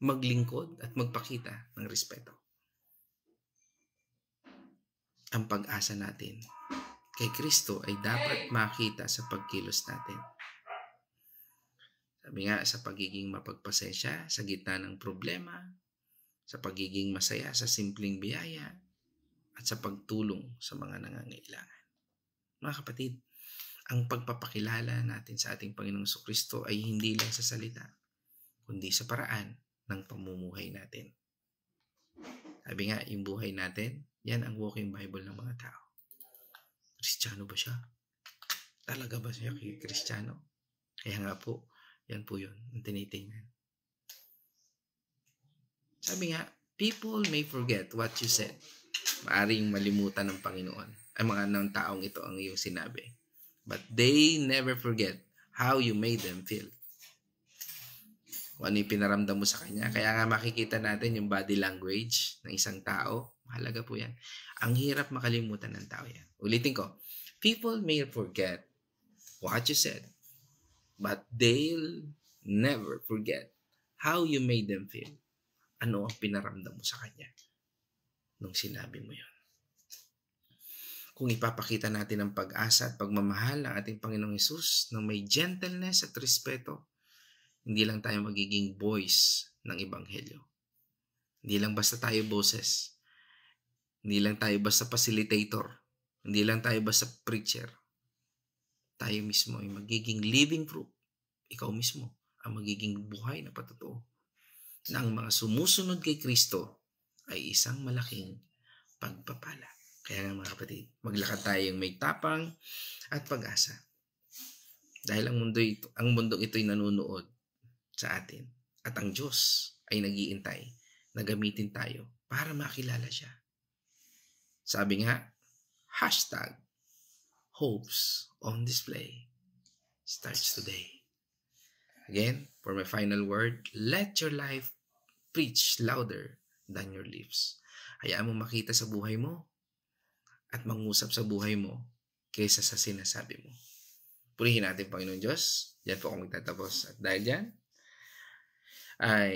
maglingkod, at magpakita ng respeto. Ang pag-asa natin kay Kristo ay dapat makita sa pagkilos natin. Sabi nga, sa pagiging mapagpasensya sa gitna ng problema, sa pagiging masaya sa simpleng biyaya, at sa pagtulong sa mga nangangailangan. Mga kapatid, ang pagpapakilala natin sa ating Panginoong Jesucristo ay hindi lang sa salita, kundi sa paraan ng pamumuhay natin. Sabi nga, yung buhay natin, yan ang walking Bible ng mga tao. Kristiyano ba siya? Talaga ba siya Kristiyano? Kaya nga po, yan po yun, ang tinitingnan. Sabi nga, people may forget what you said. Maaring malimutan ng Panginoon. Ang mga ng taong ito ang iyong sinabi. But they never forget how you made them feel. Kung ano yung pinaramdam mo sa kanya. Kaya nga makikita natin yung body language ng isang tao. Mahalaga po yan. Ang hirap makalimutan ng tao yan. Ulitin ko. People may forget what you said, but they'll never forget how you made them feel. Ano ang pinaramdam mo sa kanya nung sinabi mo yun. Kung ipapakita natin ang pag-asa at pagmamahal ng ating Panginoong Hesus na may gentleness at respeto, hindi lang tayo magiging voice ng Ebanghelyo. Hindi lang basta tayo boses. Hindi lang tayo basta facilitator. Hindi lang tayo basta preacher. Tayo mismo ay magiging living proof. Ikaw mismo ang magiging buhay na patotoo na ang mga sumusunod kay Kristo ay isang malaking pagpapala. Kaya nga mga kapatid, maglakad tayong may tapang at pag-asa. Dahil ang mundong ito ay nanunood sa atin. At ang Diyos ay nag-iintay na gamitin tayo para makilala siya. Sabi nga, #Hopes on Display starts today. Again, for my final word, let your life preach louder than your lips. Hayaan mo makita sa buhay mo at mangusap sa buhay mo kaysa sa sinasabi mo. Purihin natin, Panginoon Diyos. Diyan po ako magtatapos. At dahil dyan, ay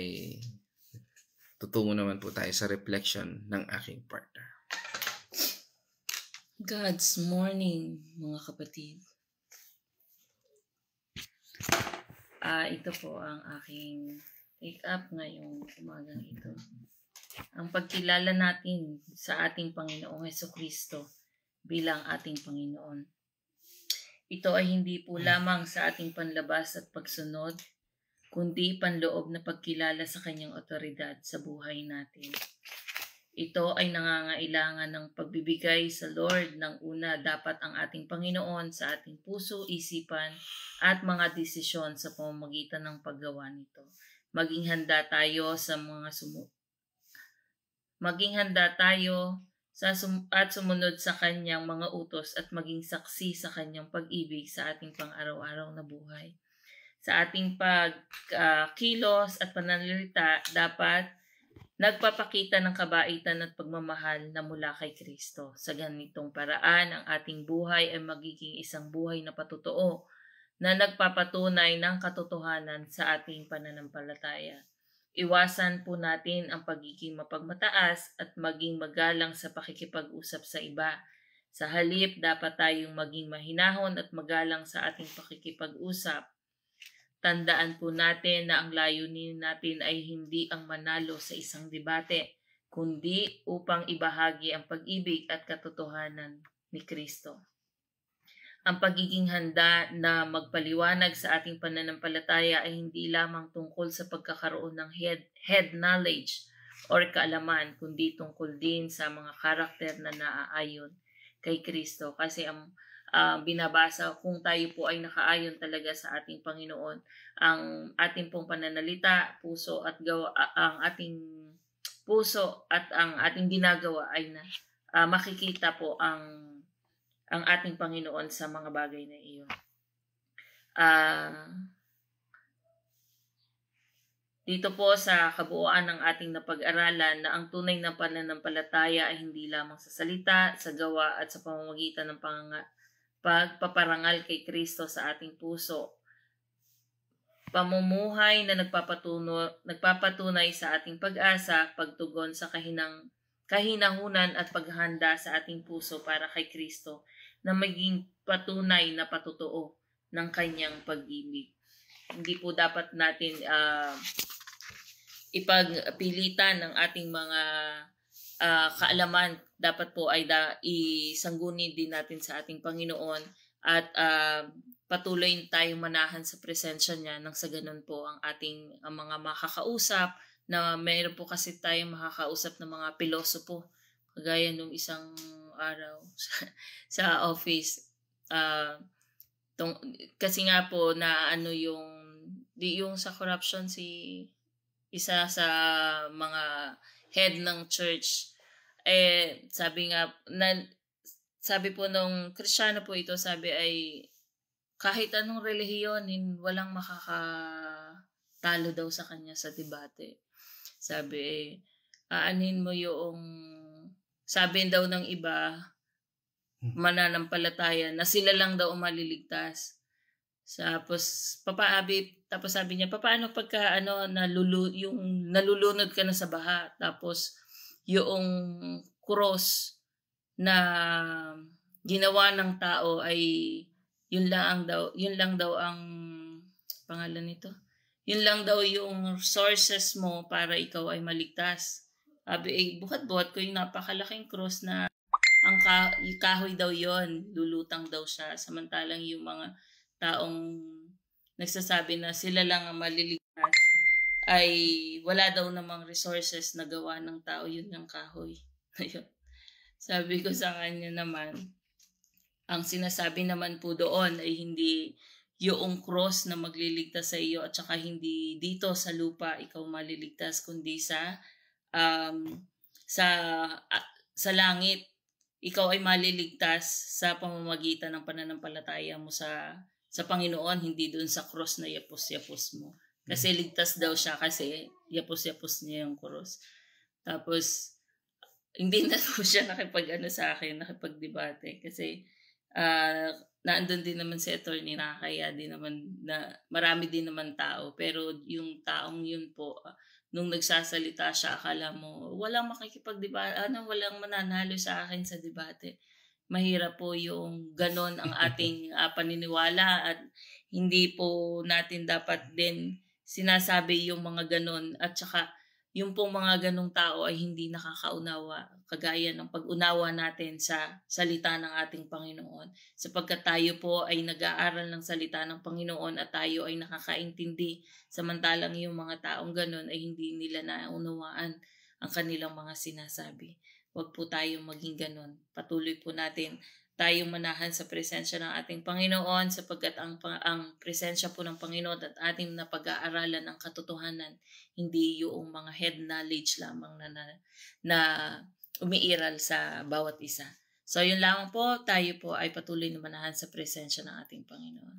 tutungo naman po tayo sa reflection ng aking partner. God's morning, mga kapatid. Ito po ang aking take up ngayong umagang ito. Ang pagkilala natin sa ating Panginoong Jesucristo bilang ating Panginoon. Ito ay hindi po lamang sa ating panlabas at pagsunod, kundi panloob na pagkilala sa kanyang otoridad sa buhay natin. Ito ay nangangailangan ng pagbibigay sa Lord ng una dapat ang ating Panginoon sa ating puso, isipan at mga desisyon sa pamamagitan ng paggawa nito. Maging handa tayo sa mga Maging handa tayo at sumunod sa kanyang mga utos at maging saksi sa kanyang pag-ibig sa ating pang-araw-araw na buhay. Sa ating pagkilos at pananalita, dapat nagpapakita ng kabaitan at pagmamahal na mula kay Kristo. Sa ganitong paraan, ang ating buhay ay magiging isang buhay na patotoo na nagpapatunay ng katotohanan sa ating pananampalataya. Iwasan po natin ang pagiging mapagmataas at maging magalang sa pakikipag-usap sa iba. Sa halip, dapat tayong maging mahinahon at magalang sa ating pakikipag-usap. Tandaan po natin na ang layunin natin ay hindi ang manalo sa isang debate, kundi upang ibahagi ang pag-ibig at katotohanan ni Kristo. Ang pagiging handa na magpaliwanag sa ating pananampalataya ay hindi lamang tungkol sa pagkakaroon ng head knowledge or kaalaman, kundi tungkol din sa mga karakter na naaayon kay Kristo. Kasi ang binabasa, kung tayo po ay nakaayon talaga sa ating Panginoon, ang ating pong pananalita, puso at ang ating puso at ang ating ginagawa ay makikita po ang ating Panginoon sa mga bagay na iyon. Dito po sa kabuuan ng ating napag-aralan na ang tunay na pananampalataya ay hindi lamang sa salita, sa gawa at sa pamamagitan ng pagpaparangal kay Kristo sa ating puso. Pamumuhay na nagpapatunay sa ating pag-asa, pagtugon sa kahinahunan at paghahanda sa ating puso para kay Kristo na maging patunay na patotoo ng kanyang pag-ibig. Hindi po dapat natin ipagpilitan ng ating mga kaalaman. Dapat po ay isangguni din natin sa ating Panginoon at patuloy tayong manahan sa presensya niya nang sa ganun po ang ating mga makakausap na mayroon po kasi tayong makakausap ng mga pilosopo kagaya nung isang araw sa office. Kasi nga po na yung sa corruption isa sa mga head ng church sabi po nung Kristiyano po ito, sabi ay kahit anong relihiyon walang makakatalo daw sa kanya sa debate. Sabi aanin mo yung sabi daw ng iba mananampalataya na sila lang daw maliligtas. Tapos sabi niya, paano pagka nalulunod ka na sa baha, tapos yung cross na ginawa ng tao ay yun lang daw ang pangalan nito. Yun lang daw yung sources mo para ikaw ay maligtas. Sabi buhat-buhat ko yung napakalaking cross na ang kahoy daw yon, lulutang daw siya, samantalang yung mga taong nagsasabi na sila lang ang maliligtas ay wala daw namang resources na gawa ng tao, yun ng kahoy. Sabi ko sa kanya naman, ang sinasabi naman po doon ay hindi yung cross na magliligtas sa iyo at saka hindi dito sa lupa ikaw maliligtas, kundi sa langit. Ikaw ay maliligtas sa pamamagitan ng pananampalataya mo sa Panginoon, hindi doon sa cross na yapos-yapos mo. Kasi ligtas daw siya kasi yapos-yapos niya yung cross. Tapos, hindi na po siya nakipagdebate kasi naandun din naman si attorney, nakakaya din naman na marami din naman tao. Pero yung taong yun po, nung nagsasalita siya, akala mo, walang makikipagdebate, walang mananalo sa akin sa debate. Mahirap po yung ganon ang ating paniniwala at hindi po natin dapat din sinasabi yung mga ganon at saka yung pong mga ganong tao ay hindi nakakaunawa kagaya ng pag-unawa natin sa salita ng ating Panginoon. Sapagkat tayo po ay nag-aaral ng salita ng Panginoon at tayo ay nakakaintindi, samantalang yung mga taong ganon ay hindi nila naunawaan ang kanilang mga sinasabi. Huwag po tayong maging ganon. Patuloy po natin tayong manahan sa presensya ng ating Panginoon sapagkat ang presensya po ng Panginoon at ating napag-aaralan ng katotohanan, hindi yung mga head knowledge lamang na umiiral sa bawat isa. So yun lamang po, tayo po ay patuloy na manahan sa presensya ng ating Panginoon.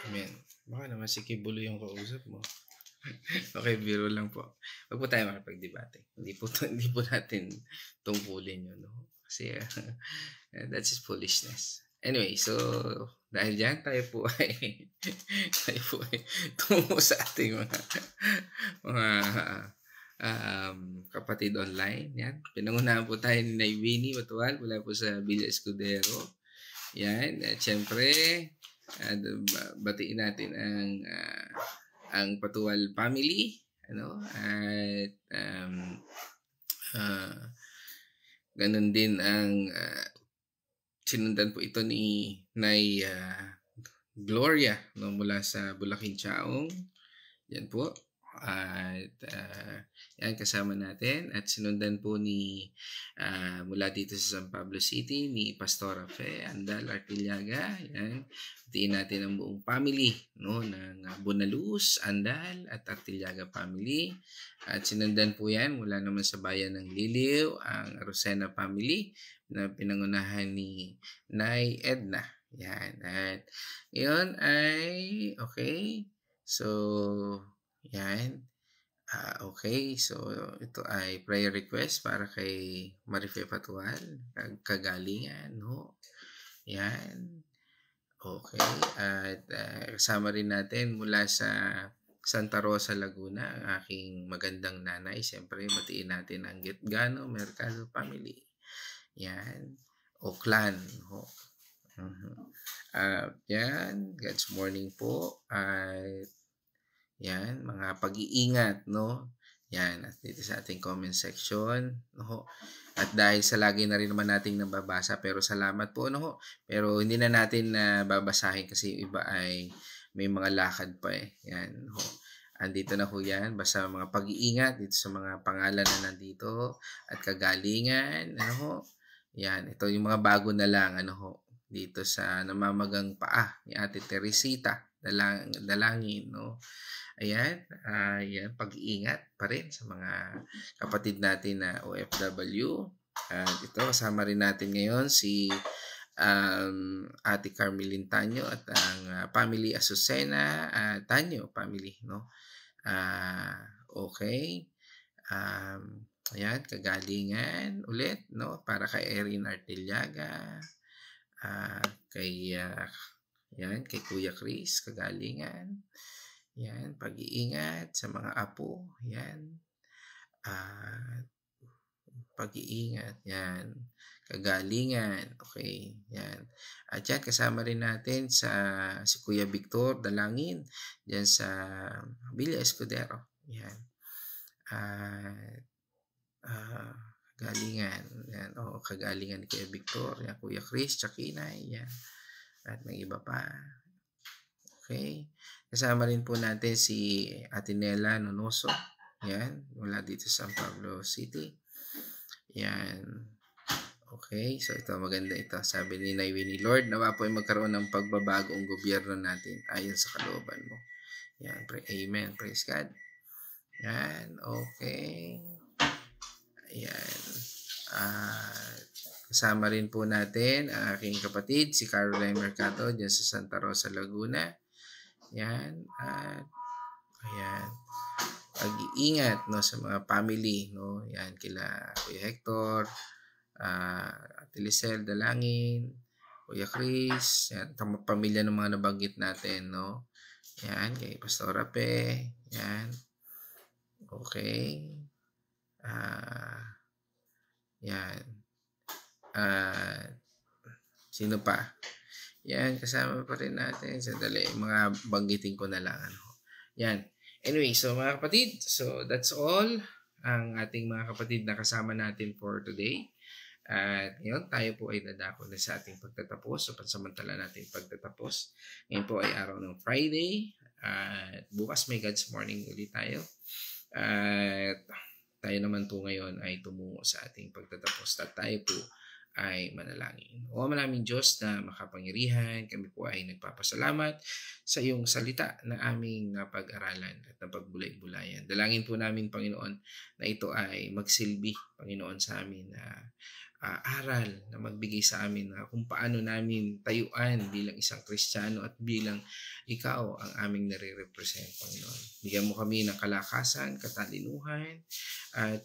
Amen. Baka naman si Kibulo yung kausap mo. Okay, biro lang po. Huwag po tayo makipag-debate. Hindi po natin tungkulin yun. No? Kasi that's just foolishness. Anyway, so dahil dyan, tayo po ay tungo sa ating mga kapatid online. Yan. Pinangunahan po tayo ni Naivini Matual mula po sa Villa Escudero. Yan. At syempre, batiin natin ang Patual family, at ganun din ang sinundan po ito ni Nay Gloria, mula sa Bulacan Chaong. Yan po. At yan kasama natin, at sinundan po ni mula dito sa San Pablo City ni Pastora Fe Andal Artillaga. Yan, tiin natin ang buong family ng Bonaluz, Andal at Artillaga family. At sinundan po yan mula naman sa bayan ng Liliw, ang Rosena family na pinangunahan ni Nay Edna. Yan, at yun ay okay. So yan. Okay, so ito ay prayer request para kay Marife Patual, kagalingan, no? Yan. Okay, at kasama rin natin mula sa Santa Rosa, Laguna, ang aking magandang nanay. Siyempre, matiin natin ang Gitgano Mercado family. Yan. O clan, no? Yan, God's morning po. At yan, mga pag-iingat, no? Yan, at dito sa ating comment section, no? At dahil sa lagi na rin naman nating nababasa, pero salamat po, no? Pero hindi na natin babasahin kasi iba ay may mga lakad pa eh. Yan, no? Andito na ho yan, basta mga pag-iingat dito sa mga pangalan na nandito at kagalingan, ano ho? Yan, ito yung mga bago na lang, ano ho? Dito sa namamagang paa ni Ate Teresita, dalangin, no? Ayan, yan, pag-iingat pa rin sa mga kapatid natin na OFW. At ito, kasama rin natin ngayon si Ate Carmelin Tanyo at ang family Azucena Tanyo family, no? Okay. Ayan, kagalingan ulit, no? Para kay Erin Artillaga, kay Kuya Chris, kagalingan. Yan, pag-iingat sa mga apo. Yan. Pag-iingat. Yan. Kagalingan. Okay. Yan. At yan, kasama rin natin si Kuya Victor Dalangin. Yan sa Villa Escudero. Yan. Kagalingan. Yan. Kagalingan ni Kuya Victor. Yan, Kuya Chris, Chakinay. Yan. At may iba pa. Okay. Kasama rin po natin si Atinela Nonoso. Yan. Mula dito sa San Pablo City. Yan. Okay. So ito, maganda ito. Sabi ni Naivini, Lord, nawa po ay magkaroon ng pagbabago ang gobyerno natin ayon sa kalooban mo. Yan. Amen. Praise God. Yan. Okay. Yan. Kasama rin po natin ang aking kapatid, si Caroline Mercado, dyan sa Santa Rosa, Laguna. Yan. At ayan. Pag-iingat, no, sa mga family, no. Yan, kila Kuya Hector, Ate Lisel Dalangin, Kuya Chris, yan, pamilya ng mga nabanggit natin, no. Yan, kay Pastora Pe. Yan. Okay. Yan. Sino pa? Yan, kasama pa rin natin. Sandali, mga banggitin ko na lang. Yan. Anyway, so mga kapatid, so that's all ang ating mga kapatid na kasama natin for today. At ngayon, tayo po ay dadako na sa ating pagtatapos. So, pansamantala natin pagtatapos. Ngayon po ay araw ng Friday. At bukas may God's Morning ulit tayo. At tayo naman po ngayon ay tumungo sa ating pagtatapos. At tayo po ay manalangin. O maraming Diyos na makapangyarihan, kami po ay nagpapasalamat sa iyong salita na aming napag-aralan at napagbulay-bulayan. Dalangin po namin, Panginoon, na ito ay magsilbi, Panginoon, sa amin na aral na magbigay sa amin na kung paano namin tayuan bilang isang Kristiyano at bilang ikaw ang aming nare-represent, Panginoon. Bigyan mo kami ng kalakasan, katalinuhan, at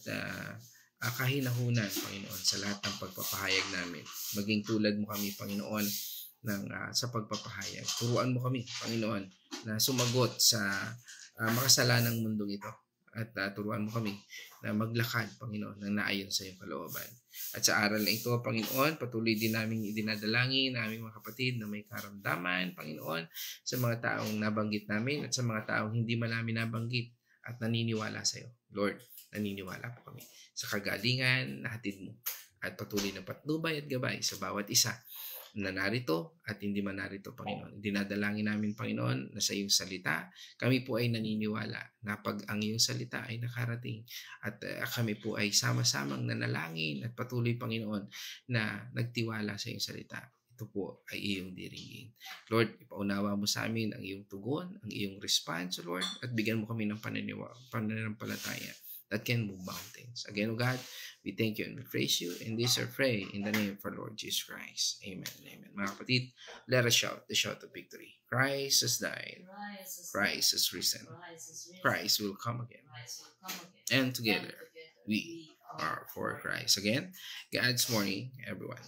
kahinahunan, Panginoon, sa lahat ng pagpapahayag namin. Maging tulad mo kami, Panginoon, sa pagpapahayag. Turuan mo kami, Panginoon, na sumagot sa makasalanang mundong ito. At turuan mo kami na maglakad, Panginoon, ng naayon sa iyong kalooban. At sa aral na ito, Panginoon, patuloy din namin idinadalangin na aming mga kapatid na may karamdaman, Panginoon, sa mga taong nabanggit namin at sa mga taong hindi man namin nabanggit at naniniwala sa iyo. Lord, naniniwala po kami sa kagalingan na hatid mo at patuloy na patnubay at gabay sa bawat isa na narito at hindi man narito, Panginoon. Dinadalangin namin, Panginoon, na sa iyong salita, kami po ay naniniwala na pag ang iyong salita ay nakarating at kami po ay sama-samang nanalangin at patuloy, Panginoon, na nagtiwala sa iyong salita. Ito po ay iyong diringin. Lord, ipaunawa mo sa amin ang iyong tugon, ang iyong response, Lord, at bigyan mo kami ng pananampalataya that can move mountains. Again, O God, we thank you and we praise you. And this I pray in the name of our Lord Jesus Christ. Amen and amen. Mga kapatid, let us shout the shout of victory. Christ has died. Christ has risen. Christ will come again. And together, we are for Christ. Again, God's morning, everyone.